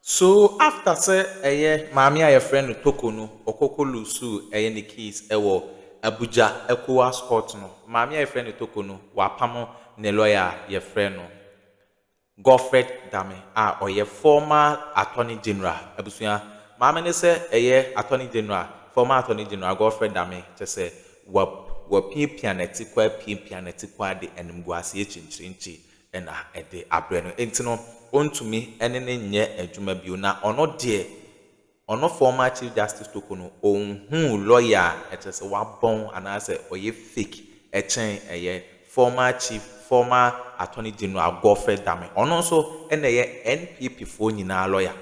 So after say mami a friend Torkornoo okoko lusu ne case ewo Abuja ECOWAS court no mami a friend Torkornoo wapamo ne lawyer ye friend no GodfredDame or former attorney general abusua mami ne say attorney general former attorney general GodfredDame just say wa pianeti kwa de enimguase chinchirinchi na de abre no enti no ontumi ene ne nye adwuma bio na ono former chief justice Torkornoo onhu lawyer etese wabon anase oye fake echen former attorney general GodfredDame ono so ene ye NPP fo nyina lawyer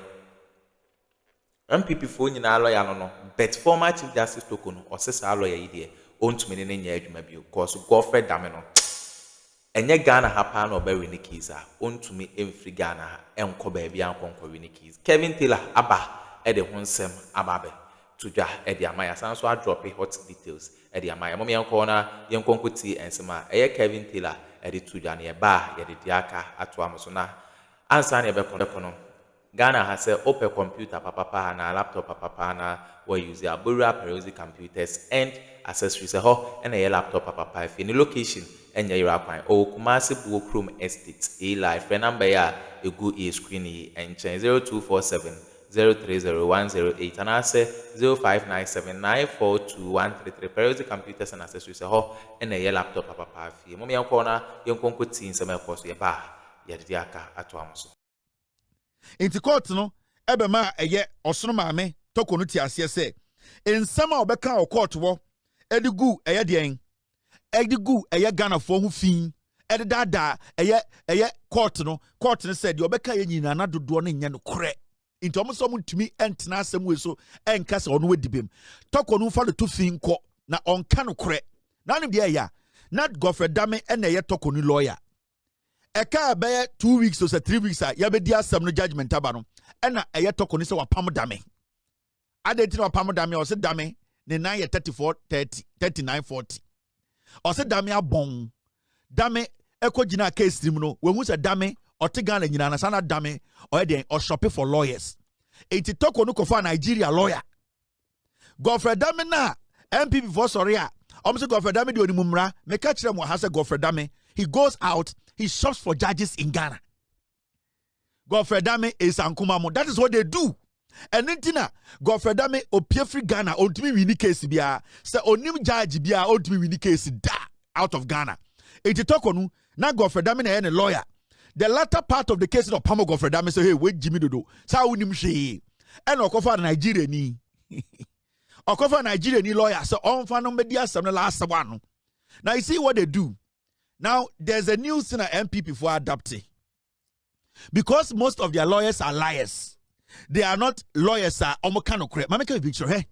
no but former chief justice Torkornoo osesa lawyer yi de ontumi ne nye adwuma bio cause GodfredDame no enye Ghana hapa na obawe ni keys a ontumi emfri Ghana ha enko ba bia ankonko we ni keys Kevin Taylor aba e de honsem ababe tudwa e de amaya san so a drop hot details e de amaya mom yenko na yenkonko ti ensema Kevin Taylor e de tudwa na e ba ye de diaka ato amso na ansa na e be kono Ghana has a open computer papa na laptop papa na we use a Burra Perosi computers and accessories and a laptop papa if in location and your kwan o Kumasi Buokrum Estate a life number ya a good e screen and 0247 030108 and I say 0597942133 Perosi computers and accessories and a laptop papa if you mommy corner young conco teen some course ya ba ya diaka at Amazon. Inti court no ebema eye osono maame Torkornoo ti ase se ensama obeka o court wo edigu eye den edigu eye Ghana fo hu fin edada eye court no said obeka ye nyina na dodo no nya no kore inti omo ntumi entena asem we so enka se ono wedibem Torkornoo fa to fin ko na onka no kore na nim de ya na GodfredDame na eye Torkornoo lawyer eka be 2 weeks or 3 weeks ya be dia asem no judgment aba no na eye Torkornoo se wapam dame adenti wapam dame o se dame ne 9 ye 34 30 39 40 o se dame abon dame ekogina case rim no we hu se dame otegana nyina na sana dame o dey o shop for lawyers enti Torkornoo ko for Nigeria lawyer GodfredDame na MPP for sorry a se GodfredDame de onimumra me ka kire mo ha se GodfredDame he goes out, he shops for judges in Ghana. GodfredDame is Ankumamo. That is what they do. And then GodfredDame opiefri Ghana ultimately win the case bia. So onim judge bia ultimately win the case da out of Ghana. Eti Torkornoo na GodfredDame na a lawyer. The latter part of the case of Pamo GodfredDame say hey wait Jimmy Dodo. Sa unim she. And okofa Nigeria ni. Okofa Nigeria ni lawyer. So on fa no media some last one. Now you see what they do. Now, there's a new thing MPP for adopting. Because most of their lawyers are liars. They are not lawyers, omokano correct. Mama, make a picture, hey?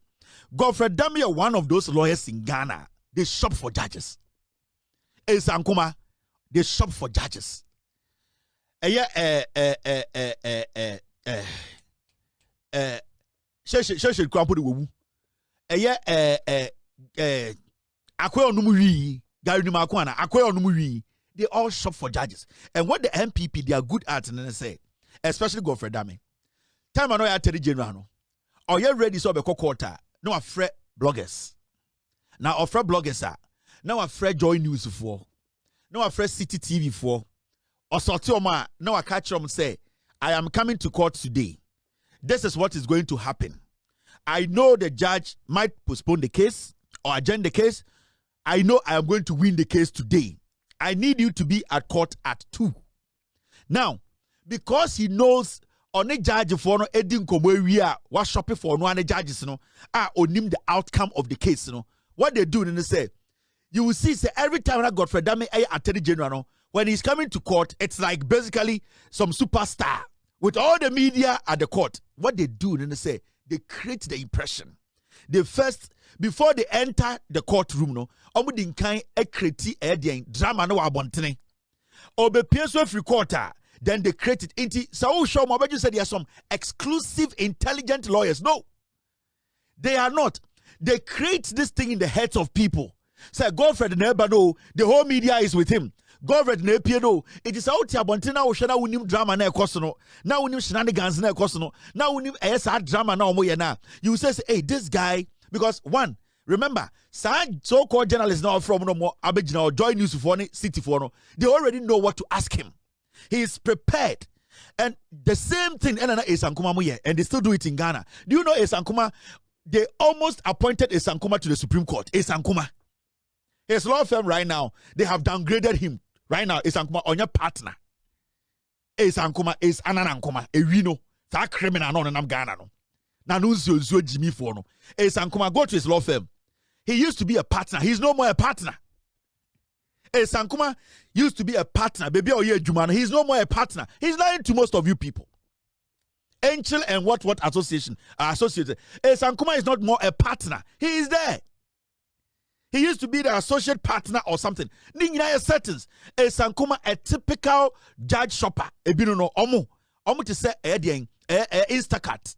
GodfredDame, one of those lawyers in Ghana. They shop for judges. Sankuma, they shop for judges. They all shop for judges. And what the MPP they are good at, and they say, especially GodfredDame. Time I know you tell general. Or you ready so be quarter. No afraid bloggers. Now afraid bloggers are. Now afraid Joy News for. Now afraid City TV for. Or Sotioma. Now I catch them say, I am coming to court today. This is what is going to happen. I know the judge might postpone the case or adjourn the case. I know I am going to win the case today. I need you to be at court at 2. Now, because he knows on a judge for no edin komwe what shopping for no judges no onim the outcome of the case no. What they do then they say, you will see say every time that GodfredDame attorney general no, when he's coming to court, it's like basically some superstar with all the media at the court. What they do then they say, they create the impression. They first, before they enter the courtroom, no, omudinkan create drama no abontene. Obe pienso every quarter, then they create it into so show you said there are some exclusive intelligent lawyers. No, they are not. They create this thing in the heads of people. Say Godfred never know the whole media is with him. Godfred na epie it is out here bontina wo hwe na wonim drama na ekoso no na wonim shenanigans na ekoso no na wonim esa drama na omo ye na you say hey this guy because one remember so-called journalists now from no more abegina or joy news for any city for no they already know what to ask him. He is prepared. And the same thing Esankuma moye and they still do it in Ghana. Do you know Esankuma? They almost appointed Esankuma to the Supreme Court. Esankuma. His law firm right now, they have downgraded him. Right now, Esankuma on your partner. Esankuma is Ananankuma. We know that criminal no nam Ghana no. Na no zo Jimmy for no. Esankuma go to his law firm. He used to be a partner. He's no more a partner. Esankuma used to be a partner. Baby Oye Jumano. He's no more a partner. He's lying to most of you people. Angel and what association are associated. Esankuma is not more a partner. He is there. He used to be the associate partner or something. Ningina settings. Esankuma a typical judge shopper. Ebino no omu to say Instacart.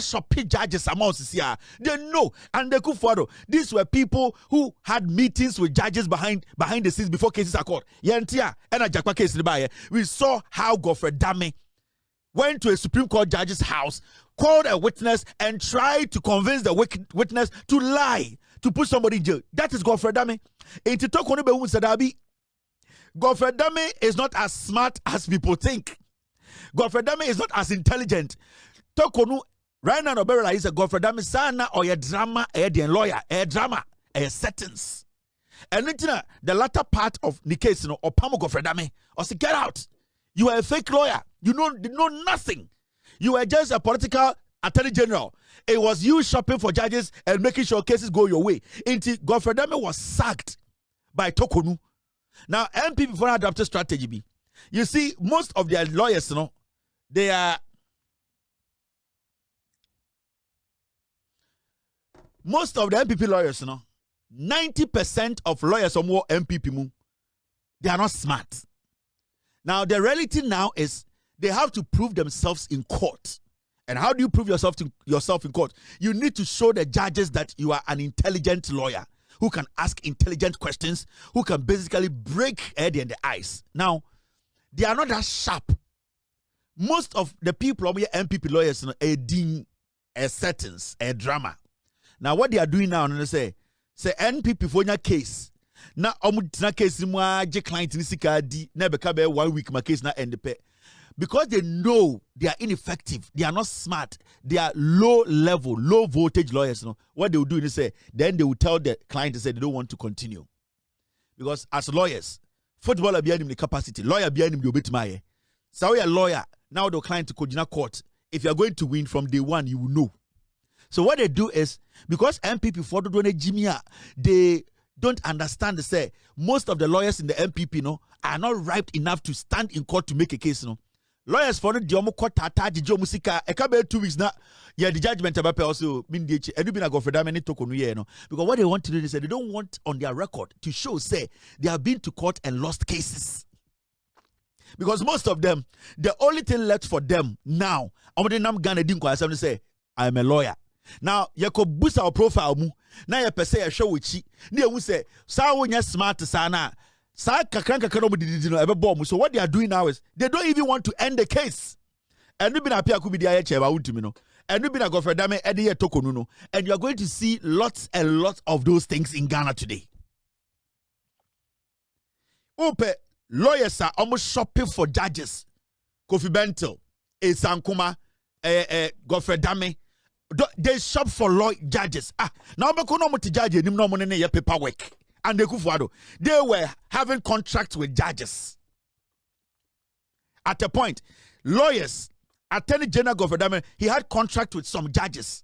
Shopping judges among they know and they could follow. These were people who had meetings with judges behind the scenes before cases are called. Yentia and a Jakpa case we saw how GodfredDame went to a Supreme Court judge's house, called a witness, and tried to convince the witness to lie, to put somebody in jail. That is GodfredDame. Into Torkornoo Sadabi, GodfredDame is not as smart as people think. GodfredDame is not as intelligent. Torkornoo right now, no better is a GodfredDame sana or a drama, a lawyer, a drama, a sentence. And the latter part of the case, or Pamo GodfredDame, or say, get out. You are a fake lawyer. You know nothing. You are just a political attorney general. It was you shopping for judges and making sure cases go your way. Until GodfredDame was sacked by Torkornoo. Now, MP before adopted strategy B. You see, most of their lawyers, they are. Most of the MPP lawyers, 90% of lawyers or more MPP, they are not smart. Now, the reality now is they have to prove themselves in court. And how do you prove yourself in court? You need to show the judges that you are an intelligent lawyer who can ask intelligent questions, who can basically break head in the eyes. Now, they are not that sharp. Most of the people of MPP lawyers, a settings, a drama. Now what they are doing now, they say NPP for your case. Now omutina case mu age client ni sika di na beka be 1 week my case na end pay. Because they know they are ineffective, they are not smart, they are low level, low voltage lawyers. What they will do is say, then they will tell the client to say they don't want to continue. Because as lawyers, footballer be the capacity, lawyer be the obetmaye. So we are lawyer, now the client to go court. If you are going to win from day one, you will know. So what they do is, because MPP for the Jimmy, they don't understand. They say most of the lawyers in the MPP are not ripe enough to stand in court to make a case. Lawyers for the Diomo court Tata Musika, a couple 2 weeks now. Yeah, the judgment about also mean the and you been a GodfredDame many Torkornoo because what they want to do is they don't want on their record to show say they have been to court and lost cases. Because most of them, the only thing left for them now, say, I'm a lawyer. Now, you could boost our profile. Now, you per se a show with she. You say, Sa smart sana. Sa kakranka kanobu ever bomb. So, what they are doing now is they don't even want to end the case. And we've been appear could be the IHM, and we've been a GodfredDame Eddie Torkornoo. And you are going to see lots and lots of those things in Ghana today. Ope lawyers are almost shopping for judges. Kofi Bentil, Esankuma, GodfredDame. They shop for judges. Now to judge no paperwork. And they were having contracts with judges. At a point, lawyers, Attorney General GodfredDame, he had contract with some judges.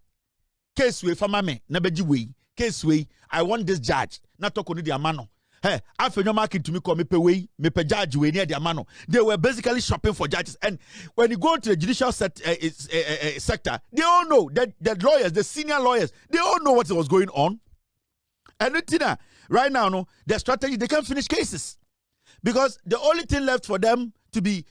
Case way for mame, nabeji way. Case way, I want this judge. Not talk on the amano. Hey, after your market to me call me pay way, me pay judge way near the amano. They were basically shopping for judges. And when you go to the judicial sector, they all know that the lawyers, the senior lawyers, they all know what was going on. And right now, their strategy, they can't finish cases. Because the only thing left for them to be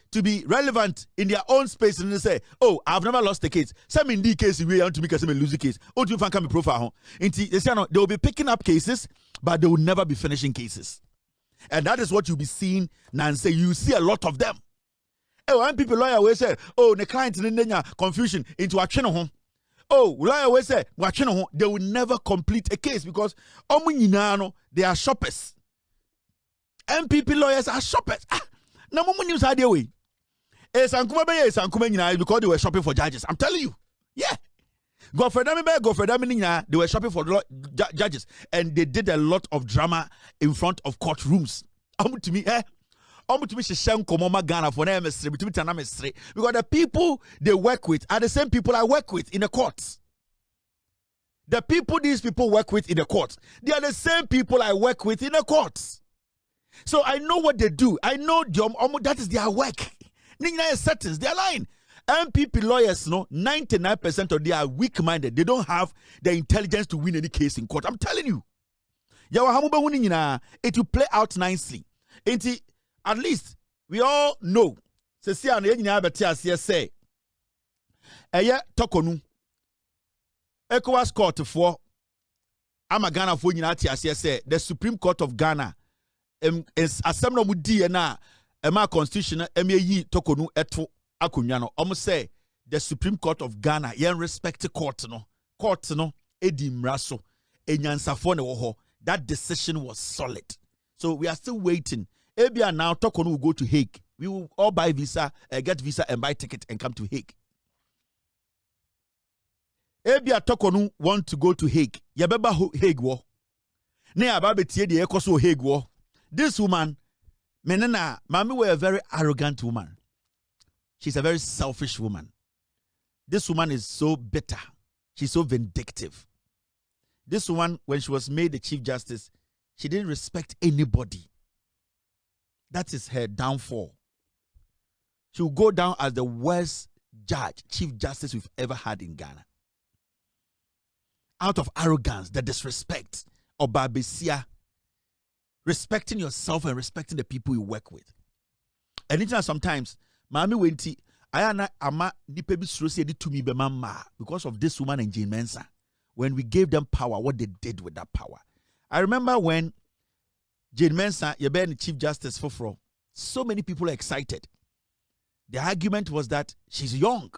relevant in their own space, and they say, oh, I've never lost a case. Some in the case we want to make a lose a case. Oh, do you find me profile? They say no, they will be picking up cases, but they will never be finishing cases. And that is what you'll be seeing, Nancy. You see a lot of them. When people lawyer will say, oh, the client in confusion into a channel. Oh, lawyer will say, they will never complete a case because they are shoppers. MPP lawyers are shoppers. No more news idea way. Because they were shopping for judges. I'm telling you. Yeah. GodfredDame, they were shopping for judges. And they did a lot of drama in front of courtrooms. To me, because the people they work with are the same people I work with in the courts. The people these people work with in the courts, they are the same people I work with in the courts. So I know what they do. I know that is their work. Settings, they are lying. MPP lawyers, 99% of they are weak-minded. They don't have the intelligence to win any case in court. I'm telling you. It will play out nicely. At least we all know. Say Torkornoo. ECOWAS court for Ghana for the Supreme Court of Ghana is assembly mudi na ema constitution yi Torkornoo eto akonwa no omo say the Supreme Court of Ghana yen respect court no edi mraso enyansafo ne wo ho. That decision was solid. So we are still waiting. Ebia now Torkornoo will go to Hague. We will all buy visa, get visa and buy ticket and come to Hague. Ebia Torkornoo want to go to Hague. Yabeba Hague wo. Ne ababetie de ekoso Hague wo. This woman, menena, mami were a very arrogant woman. She's a very selfish woman. This woman is so bitter. She's so vindictive. This woman, when she was made the Chief Justice, she didn't respect anybody. That is her downfall. She will go down as the worst judge, Chief Justice we've ever had in Ghana. Out of arrogance, the disrespect, or barbesia, respecting yourself and respecting the people you work with. And it's sometimes, Mami Wenti, Ayana Ama Nipebi Srosi to me Bemama because of this woman and Jane Mensah. When we gave them power, what they did with that power. I remember when Jane Mensah, the Chief Justice for so many people are excited. The argument was that she's young.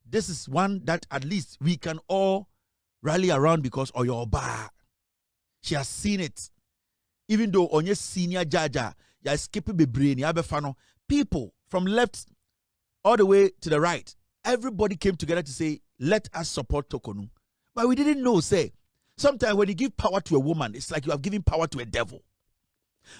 This is one that at least we can all rally around because of your bar. She has seen it. Even though on your senior jaja, you are skipping the brain, people from left all the way to the right, everybody came together to say, let us support Torkornoo. But we didn't know, say, sometimes when you give power to a woman, it's like you have given power to a devil.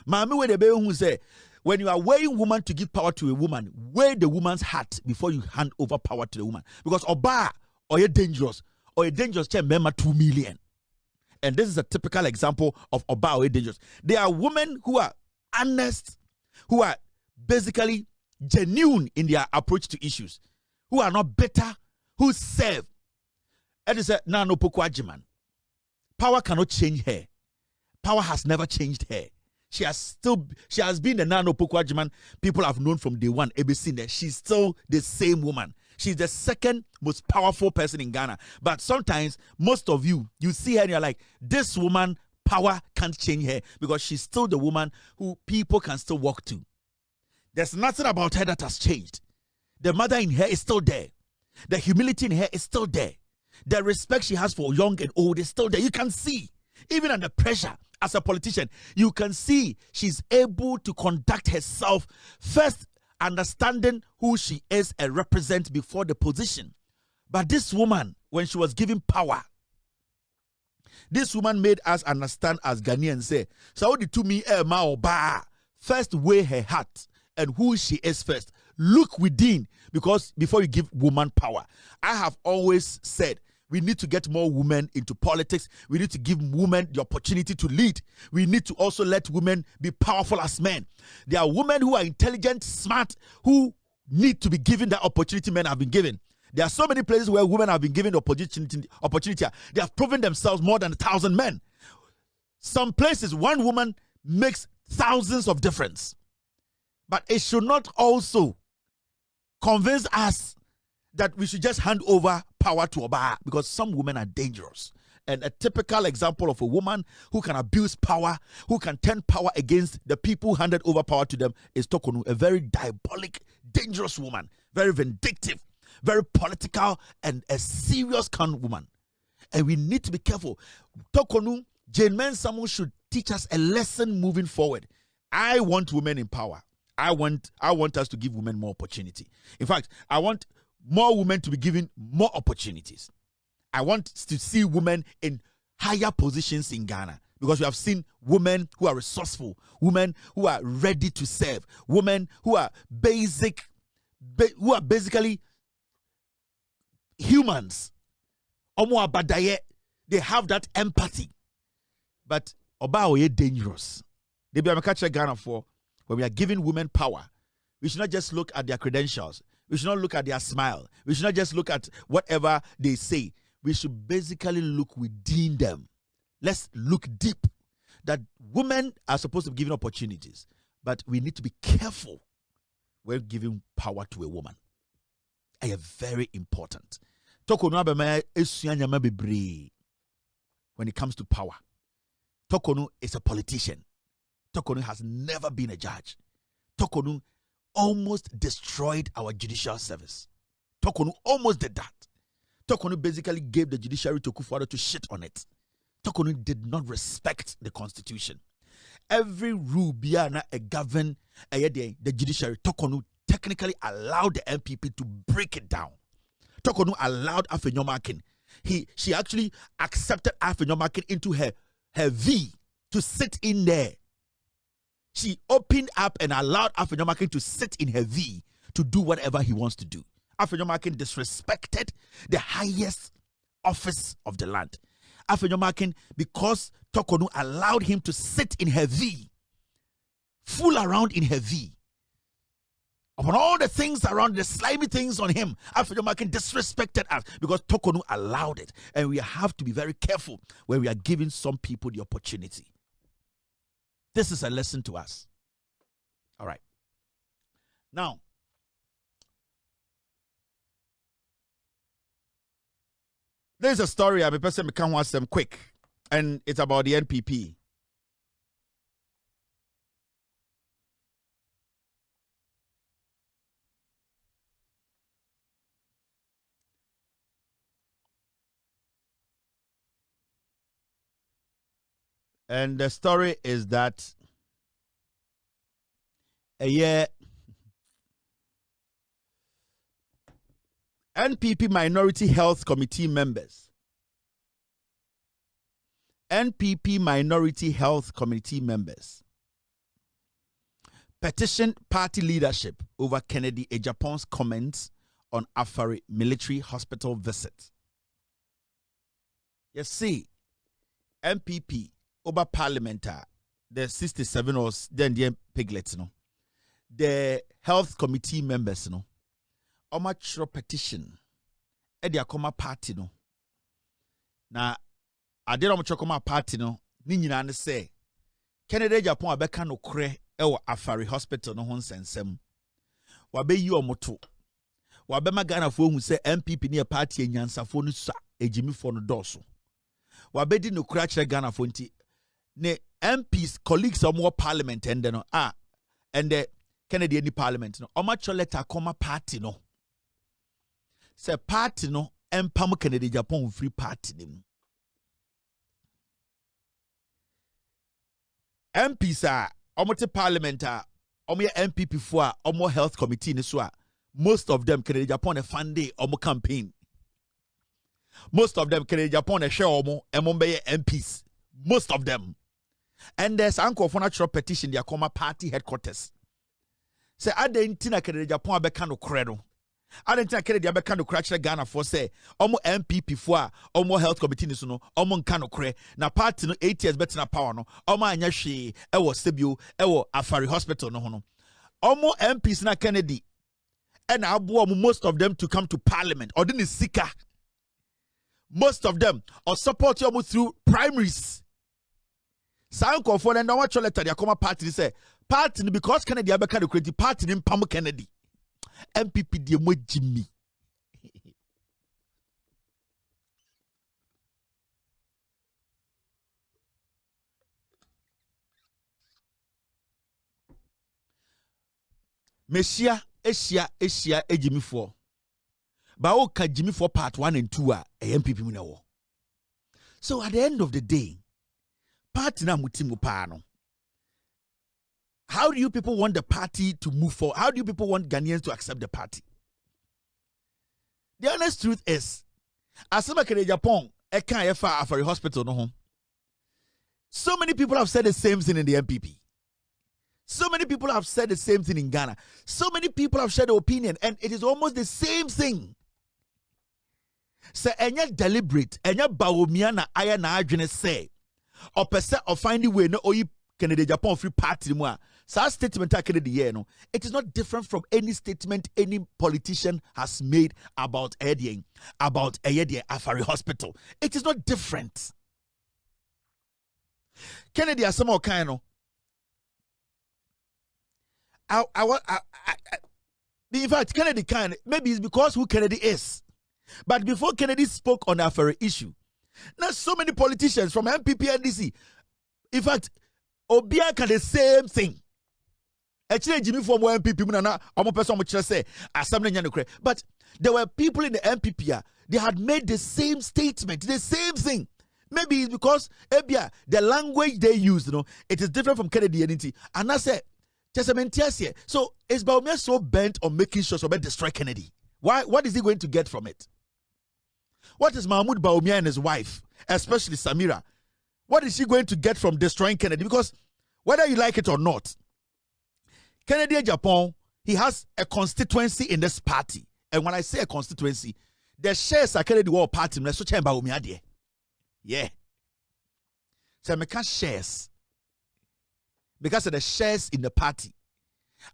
Mami we the who say, when you are weighing woman to give power to a woman, weigh the woman's heart before you hand over power to the woman. Because oba or you're dangerous, member 2 million. And this is a typical example of oba or dangerous. There are women who are honest, who are basically genuine in their approach to issues, who are not bitter, who serve. And it's a no pokwajiman. Power cannot change her. Power has never changed her. She has been the Nano Pokwajiman people have known from day one. She's still the same woman. She's the second most powerful person in Ghana. But sometimes, most of you see her and you're like, this woman, power can't change her because she's still the woman who people can still walk to. There's nothing about her that has changed. The mother in her is still there. The humility in her is still there. The respect she has for young and old is still there. You can see, even under pressure, as a politician, you can see she's able to conduct herself first, understanding who she is and represent before the position. But this woman, when she was given power, this woman made us understand as Ghanaians say, so the to me first weigh her heart and who she is first. Look within, because before you give woman power, I have always said, we need to get more women into politics. We need to give women the opportunity to lead. We need to also let women be powerful as men. There are women who are intelligent, smart, who need to be given that opportunity men have been given. There are so many places where women have been given the opportunity. They have proven themselves more than 1,000 men. Some places, one woman makes thousands of difference. But it should not also convince us that we should just hand over power to Oba, because some women are dangerous And a typical example of a woman who can abuse power, who can turn power against the people who handed over power to them is Torkornoo, a very diabolic, dangerous woman, very vindictive, very political, and a serious kind of woman. And we need to be careful. Torkornoo, Jane Mensah should teach us a lesson moving forward. I want women in power. I want us to give women more opportunity. In fact, I want more women to be given more opportunities. I want to see women in higher positions in Ghana, because we have seen women who are resourceful, women who are ready to serve, women who are basically humans. They have that empathy. But Oba is dangerous. They be a Ghana for when we are giving women power. We should not just look at their credentials. We should not look at their smile. We should not just look at whatever they say. We should basically look within them. Let's look deep. That women are supposed to be given opportunities, but we need to be careful when giving power to a woman. They are very important. When it comes to power, Torkornoo is a politician. Torkornoo has never been a judge. Torkornoo almost destroyed our judicial service. Torkornoo almost did that. Torkornoo basically gave the judiciary to Kufuor to shit on it. Torkornoo did not respect the constitution. Every rule biana a govern the judiciary, Torkornoo technically allowed the MPP to break it down. Torkornoo allowed Afenyomakin. She actually accepted Afenyomakin into her V to sit in there. She opened up and allowed Afenyomakin to sit in her V to do whatever he wants to do. Afenyomakin disrespected the highest office of the land. Afenyomakin, because Torkornoo allowed him to sit in her V, fool around in her V, upon all the things around, the slimy things on him, Afenyomakin disrespected us because Torkornoo allowed it. And we have to be very careful when we are giving some people the opportunity. This is a lesson to us. All right. Now, there's a story I'm a person can watch them quick, and it's about the NPP. And the story is that NPP Minority Health Committee members. NPP Minority Health Committee members petitioned party leadership over Kennedy Agyapong's comments on Afari military hospital visit. You see, NPP over parliamentary, the 67 or then the piglets, no, the health committee members, no, omatro petition, the akoma party, no. Na adere omatro akoma party, no, ni nyina ne say, Kennedy Agyapong abeka no kre ewo Afari hospital no ho nsensem. Wabe yi omoto. Wabe magana fo hu say MPP ne party enyansafo no sa ejimifo no doso. Wabe di no kra kire Ghana fo nti ne MPs colleagues of more parliament and then and the Kennedy any parliament no omatro letter koma party no say party no empam Kennedy Agyapong free party nim MPs are omote parliament omo MPP for omo health committee ni so most of them Kennedy Agyapong fund omo campaign, most of them Kennedy Agyapong share omo be MPs, most of them. And there's uncle for natural petition their comma party headquarters. Say Adentina Kennedy Agyapong abeka no credo. Adentina Kennedy abeka no crash Ghana for say omo MPP for omo health committee ni so no omo nka no kre na party no 8 years better na power no omo anya hwe e wo sebio e wo Afari hospital no ho no. Omo MPs na Kennedy and abo most of them to come to parliament or didn't sika. Most of them or support you through primaries. Sanko for the no watch letter they come party say party because Kennedy abeka the credit party in Pam Kennedy MPP de mo Jimmy Mesia, Asia, Jimmy 4. Baoka Jimmy 4 part 1 and 2 are MPP Munawo. So at the end of the day, party na mutimu pano. How do you people want the party to move forward? How do you people want Ghanaians to accept the party? The honest truth is, as in Japan, I can't ever for a hospital no home. So many people have said the same thing in the MPP. So many people have said the same thing in Ghana. So many people have shared their opinion, and it is almost the same thing. So, enya deliberate, enya baomia na aya na adwene say, or percent or finding way no oyi Kennedy Japan free party mo. So statement I Kennedy here no. It is not different from any statement any politician has made about Eddie, about Eddie Afari Hospital. It is not different. Kennedy has some kind of. In fact, Kennedy can maybe it's because who Kennedy is. But before Kennedy spoke on the Afari issue, now so many politicians from MPP and DC, in fact, Obia can the same thing. Actually, Jimmy from MPP, but there were people in the MPP, they had made the same statement, the same thing. Maybe it's because the language they use, it is different from Kennedy and I said, so is Baumia so bent on making sure so destroy Kennedy? Why? What is he going to get from it? What is Mahmoud Baumia and his wife, especially Samira? What is she going to get from destroying Kennedy? Because whether you like it or not, Kennedy Japan, he has a constituency in this party. And when I say a constituency, the shares are Kennedy War Party. Yeah. So I can't shares. Because of the shares in the party.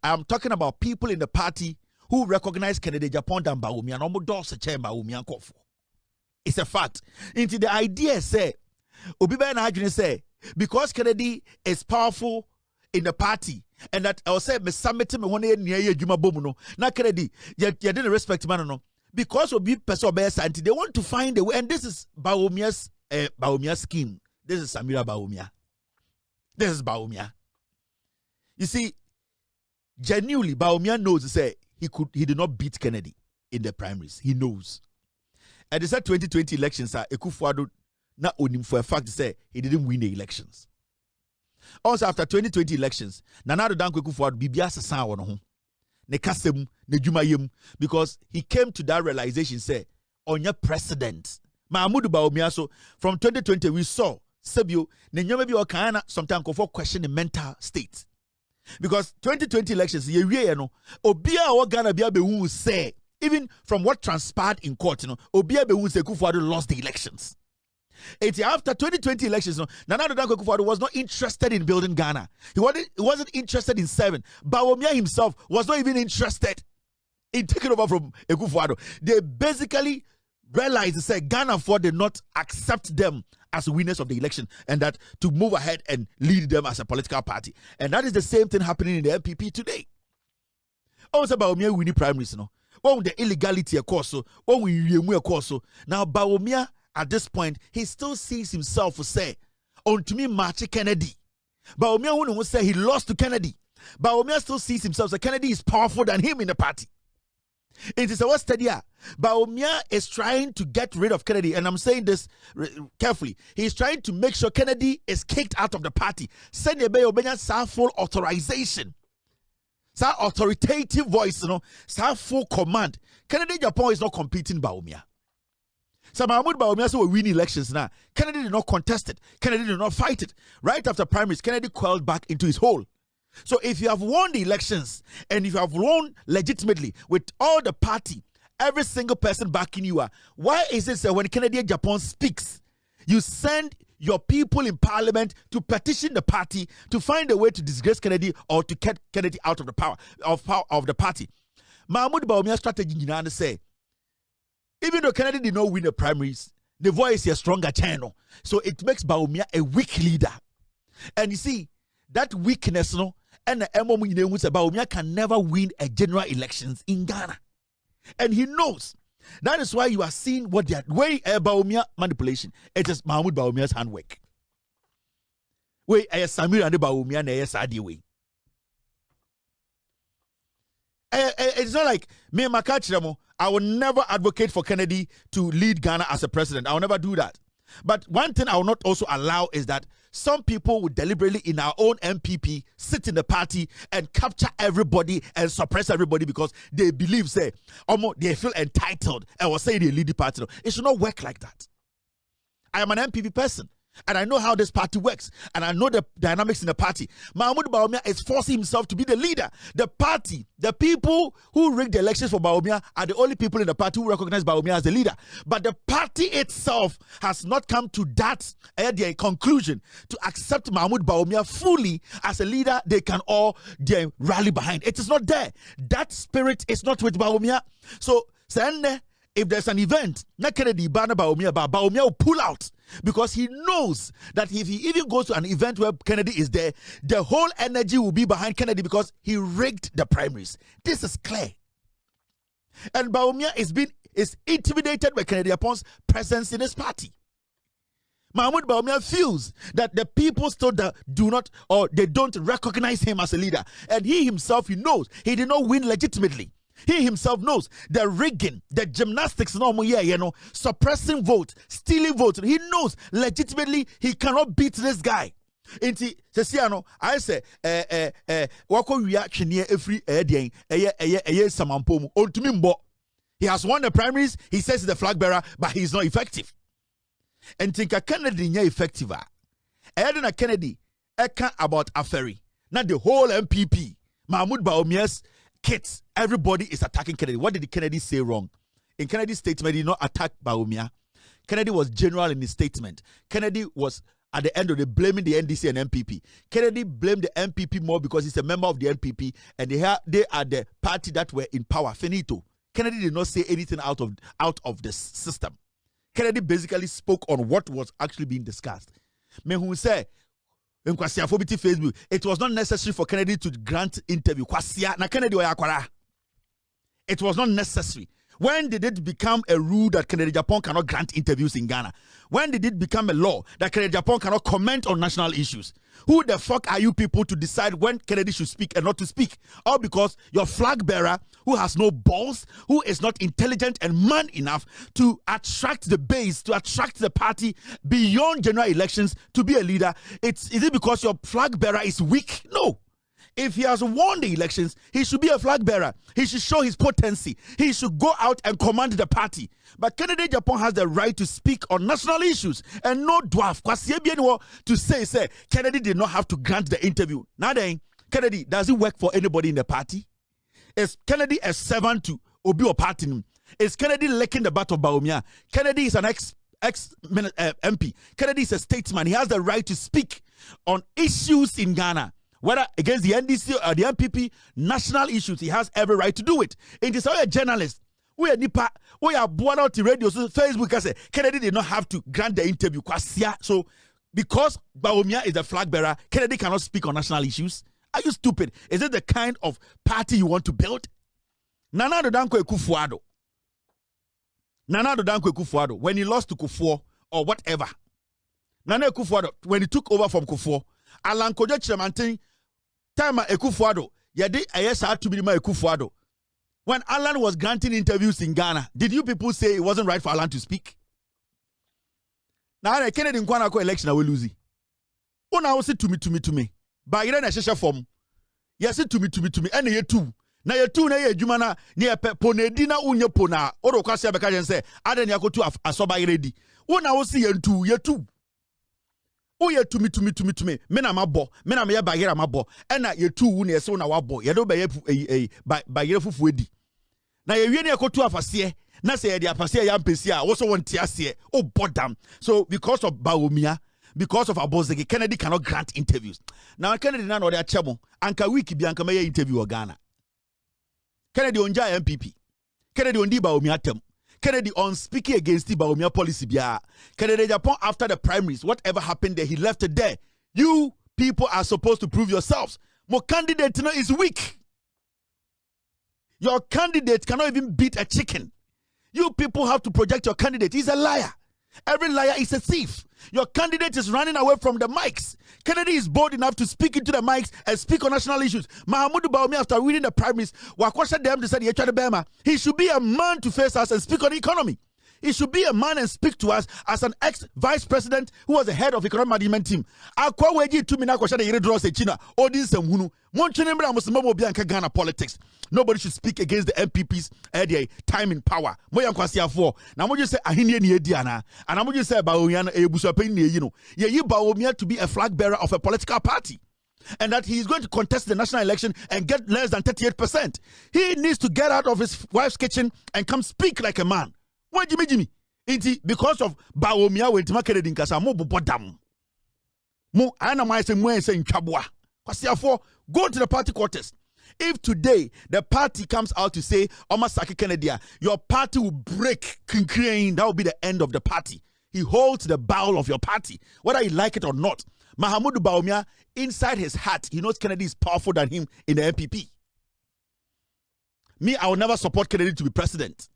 I am talking about people in the party who recognize Kennedy Japan than Baumia. It's a fact. Into the idea say, Obiba and Adrian say, because Kennedy is powerful in the party, and that I'll say, me summit me one year near Juma Bomuno, not Kennedy, you didn't respect man, no. Because Obi Peso Besanti, they want to find a way, and this is Baumia's scheme. This is Samira Baumia. This is Baumia. You see, genuinely, Baumia knows, say, he did not beat Kennedy in the primaries. He knows. And they said 2020 elections, Ekufuado not own him for a fact, say he didn't win the elections. Also, after 2020 elections, Nanado Danko Ekufuado bibia sasa wono ho. Ne kasem, ne dwumayem, because he came to that realization, say, on your president. Mahmoud Baumia, so from 2020, we saw Sebio, ne nyoma bi okana sometimes go for question the mental state. Because 2020 elections, ye no, obia o Ghana bia be hu say, even from what transpired in court, obia be hu say Ekufuado lost the elections. After 2020 elections, Nana Danko Ekufuado was not interested in building Ghana. He wasn't interested in serving. Baumia himself was not even interested in taking over from Ekufuado. They basically realized, say, Ghana did not accept them as winners of the election, and that to move ahead and lead them as a political party. And that is the same thing happening in the MPP today. Also, Baumia winning primaries, the illegality, of course, now Baumia, at this point, he still sees himself say, on to me, March Kennedy. Baumia wouldn't say he lost to Kennedy. Baumia still sees himself as Kennedy is powerful than him in the party. It is a what study. Baumia is trying to get rid of Kennedy, and I'm saying this carefully. He's trying to make sure Kennedy is kicked out of the party. Send a full authorization. Sa authoritative voice, sa full command. Kennedy Japan is not competing Baumia. So Mahmoud Baumia will win elections now. Kennedy did not contest it. Kennedy did not fight it. Right after primaries, Kennedy coiled back into his hole. So if you have won the elections and if you have won legitimately with all the party, every single person backing you, why is it that when Kennedy Japan speaks, you send your people in parliament to petition the party to find a way to disgrace Kennedy or to get Kennedy out of the power of the party? Mahmoud Baumia's strategy, say, even though Kennedy did not win the primaries, the voice is a stronger channel. So it makes Baumia a weak leader. And you see, that weakness, and the Baumia can never win a general elections in Ghana. And he knows. That is why you are seeing what they are way Baumia manipulation. It is Mahmoud Baumia's handwork. Way Samir and the Baumia and Sadi way. It's not like me, Makachiremo. I will never advocate for Kennedy to lead Ghana as a president. I will never do that. But one thing I will not also allow is that some people would deliberately in our own MPP sit in the party and capture everybody and suppress everybody because they believe, say, they feel entitled and will say they lead the party. It should not work like that. I am an MPP person. And I know how this party works. And I know the dynamics in the party. Mahmoud Bawumia is forcing himself to be the leader. The party, the people who rigged the elections for Bawumia are the only people in the party who recognize Bawumia as the leader. But the party itself has not come to that conclusion to accept Mahmoud Bawumia fully as a leader they can all rally behind. It is not there. That spirit is not with Bawumia. So, if there's an event, Bawumia will pull out because he knows that if he even goes to an event where Kennedy is there, the whole energy will be behind Kennedy because he rigged the primaries. This is clear. And Bawumia is intimidated by Kennedy Apon's presence in his party. Mahmoud Bawumia feels that the people still do not or they don't recognize him as a leader. And he himself, he knows he did not win legitimately. He himself knows the rigging, the gymnastics, suppressing votes, stealing votes. He knows legitimately he cannot beat this guy. Inti sesiano I say wako reaction here every samampomu ontumi mbo. He has won the primaries. He says he's the flag bearer, but he's not effective. And think a Kennedy nya effective. Na Kennedy eka about Aferi. Not the whole MPP. Mahmoud Bawumia's kids, everybody is attacking Kennedy. What did Kennedy say wrong? In Kennedy's statement, he did not attack Bawumia. Kennedy was general in his statement. Kennedy was, at the end of the day, blaming the NDC and MPP. Kennedy blamed the MPP more because he's a member of the MPP and they are the party that were in power. Finito. Kennedy did not say anything out of the system. Kennedy basically spoke on what was actually being discussed. Me who say, Facebook, it was not necessary for Kennedy to grant interview. It was not necessary. When did it become a rule that Kennedy Japan cannot grant interviews in Ghana? When did it become a law that Kennedy Japan cannot comment on national issues? Who the fuck are you people to decide when Kennedy should speak and not to speak? All because your flag bearer, who has no balls, who is not intelligent and man enough to attract the base, to attract the party beyond general elections to be a leader. Is it because your flag bearer is weak? No. If he has won the elections, he should be a flag bearer. He should show his potency. He should go out and command the party. But Kennedy Japan has the right to speak on national issues and no dwarf. To say Kennedy did not have to grant the interview. Now then, Kennedy, does it work for anybody in the party? Is Kennedy a servant to Obi or party? Is Kennedy licking the butt of Bawumia? Kennedy is an ex MP. Kennedy is a statesman. He has the right to speak on issues in Ghana. Whether against the NDC or the MPP, national issues, he has every right to do it. It is a journalist. We are born out in radio, so Facebook can say Kennedy did not have to grant the interview. So because Bawumia is the flag bearer, Kennedy cannot speak on national issues. Are you stupid? Is it the kind of party you want to build? Nana Addo Dankwa Ekufuado, when he lost to Kufuor or whatever, Nana Ekufuado, when he took over from Kufuor, Alan Kojo Chiremantin, time Ekufuado, yadi ayesa to be my Ekufuado. When Alan was granting interviews in Ghana, did you people say it wasn't right for Alan to speak? Now I Kennedy Nkwana ko election I will lose. Una say to me. Ba ire na hyehyɛ fam. Yes to me. And ye two. Na ye two na ye adwuma na ne pe ponedi na unye pona. Oro kwase abeka jen say adan ya kotu asoba ire di. Una wo say ye two. Oh, ye to me. Men am abo. Men am ye bagere am abo. Ena ye two wu na ye so na wabo. Ye do be ye bagere fufu edi. Na ye wie na ekotu afase. Na say ye di afase ya mpesi a wo so won tie ase. Oh bodam. So because of Bawumia, because of Abozege, Kennedy cannot grant interviews. Now Kennedy na no dey achemo. Anka week bi anka me interview o Ghana. Kennedy onja MPP. Kennedy ondi Bawumia tem. Kennedy on speaking against the Bawumia policy. Kennedy Japan after the primaries, whatever happened there, he left it there. You people are supposed to prove yourselves. More candidate is weak. Your candidate cannot even beat a chicken. You people have to project your candidate. He's a liar. Every liar is a thief. Your candidate is running away from the mics. Kennedy is bold enough to speak into the mics and speak on national issues. Mahamudu Bawumia, after reading the primaries, he should be a man to face us and speak on the economy. He should be a man and speak to us as an ex-vice president who was the head of economic management team. Politics. Nobody should speak against the MPP's time in power. Now, what you say, and I'm just say Bawumia to be a flag bearer of a political party, and that he is going to contest the national election and get less than 38%. He needs to get out of his wife's kitchen and come speak like a man. Why Jimmy? Because of Bawumia with Kennedy in Kasa, mo bodam. Mo anamai mo say in Chabwa. Go to the party quarters. If today the party comes out to say Omasaki Kennedy, your party will break. That will be the end of the party. He holds the bowel of your party, whether you like it or not. Mahamudu Bawumia, inside his heart, he knows Kennedy is powerful than him in the MPP. Me, I will never support Kennedy to be president.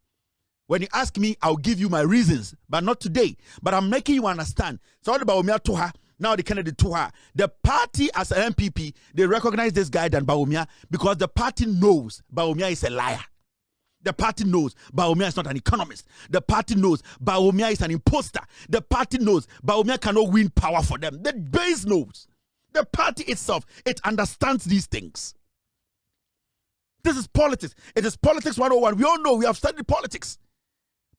When you ask me, I'll give you my reasons, but not today. But I'm making you understand. So what Bawumia to her, now the Kennedy to her. The party as an MPP, they recognize this guy than Bawumia because the party knows Bawumia is a liar. The party knows Bawumia is not an economist. The party knows Bawumia is an imposter. The party knows Bawumia cannot win power for them. The base knows. The party itself, it understands these things. This is politics. It is politics 101. We all know, we have studied politics.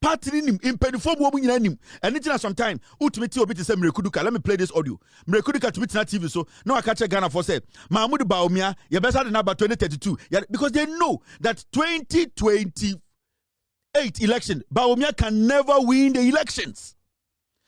Party in him, in penifom woman in him. And it's sometime, ultimately, obit say Mrekuduka. Let me play this audio. Mrekuduka to na TV, so now I catch a Ghana for say, Mahamudu Bawumia, you better than about 2032. Yeah, because they know that 2028 election, Bawumia can never win the elections.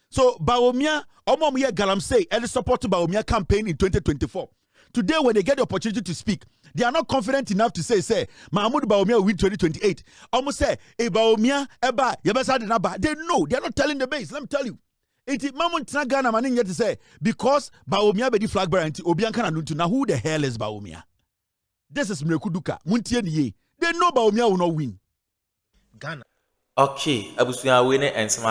So Bawumia, Omomuya Galamsey, and support to Bawumia campaign in 2024. Today, when they get the opportunity to speak, they are not confident enough to say, Mahamudu Bawumia will win 2028. Almost say, Bawumia, Eba, Yabasa, they know. They are not telling the base. Let me tell you. Iti Mamun Tzagana Manin yet to say, because Bawumia be the flag bearer, Obianka Nuntu. Now, who the hell is Bawumia? This is Mrekuduka. Muntien ye. They know Bawumia will not win. Ghana. Okay, Abusuya winning and some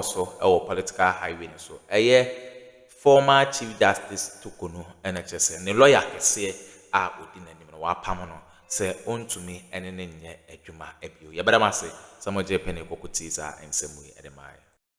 so our political highway. So, former Chief Justice Torkornoo and HSN, the lawyer can say, within any wapamono, say, own to me and in a juma ebio. Yabadamase, some of Japan Kokutiza and Semui at the mine.